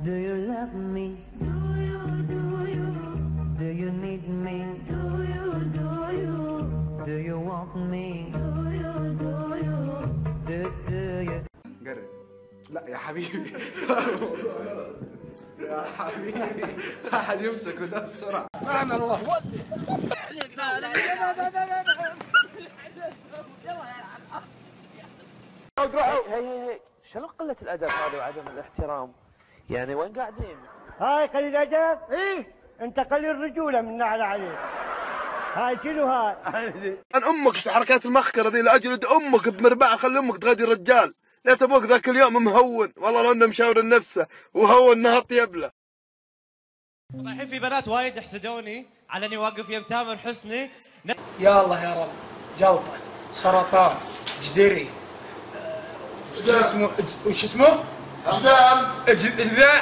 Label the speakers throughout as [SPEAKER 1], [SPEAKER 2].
[SPEAKER 1] Do you love me? Do you? Do you need me? Do you? Do you want me? Do you?
[SPEAKER 2] قرب. لا يا حبيبي. يا حبيبي احد يمسكه ده بسرعه.
[SPEAKER 3] سبحان الله.
[SPEAKER 4] هي شنو قلة الأدب هذه وعدم الاحترام؟ يعني وين قاعدين؟
[SPEAKER 5] هاي قليل أدب؟ إيه؟ أنت قليل رجولة من نعل عليك. هاي شنو هاي؟
[SPEAKER 6] عن امك حركات المخكره ذي لاجل امك بمربعه، خلي امك تغادي رجال. ليت ابوك ذاك اليوم مهون، والله لو انه مشاور نفسه وهو انها اطيب له.
[SPEAKER 7] الحين في بنات وايد يحسدوني على اني واقف يم تامر حسني.
[SPEAKER 3] يا الله يا رب، جلطه، سرطان، جدري، شو اسمه وش اسمه؟ جذام، جذاع،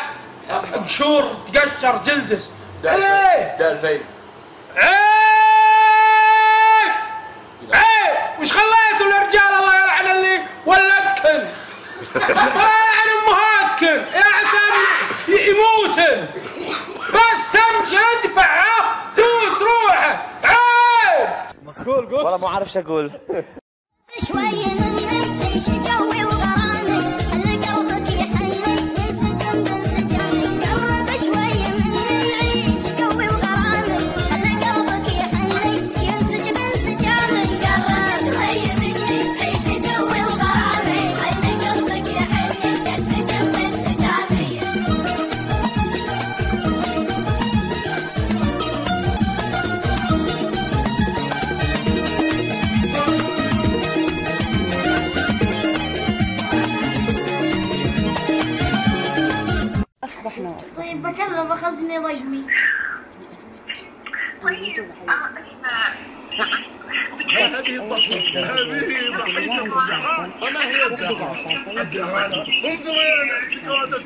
[SPEAKER 3] قشور تقشر جلدس. ايه
[SPEAKER 6] دالفين
[SPEAKER 3] عيب عيب. وش خليتوا الرجال الله يلعن اللي ولدكن ويلعن امهاتكن يا عشان يموتن، بس تمشي ادفع دوس روحه. عيب.
[SPEAKER 4] قول والله مو عارف شو اقول.
[SPEAKER 8] شوية منك تعيش جوي وغرامي، خلي قلبك يحني ينسجم بانسجامي. قرب شوية مني عيش جوي وغرامي، خلي قلبك يحني ينسجم بانسجامي. قرب شوية مني عيش جوي وغرامي، خلي قلبك يحني ينسجم بانسجامي.
[SPEAKER 9] أصبحنا
[SPEAKER 8] طيب بكلم أخذني رقمي.
[SPEAKER 6] هذه ضحية الصحة.
[SPEAKER 9] وما هي الدعوة؟
[SPEAKER 6] انظر وين تعرف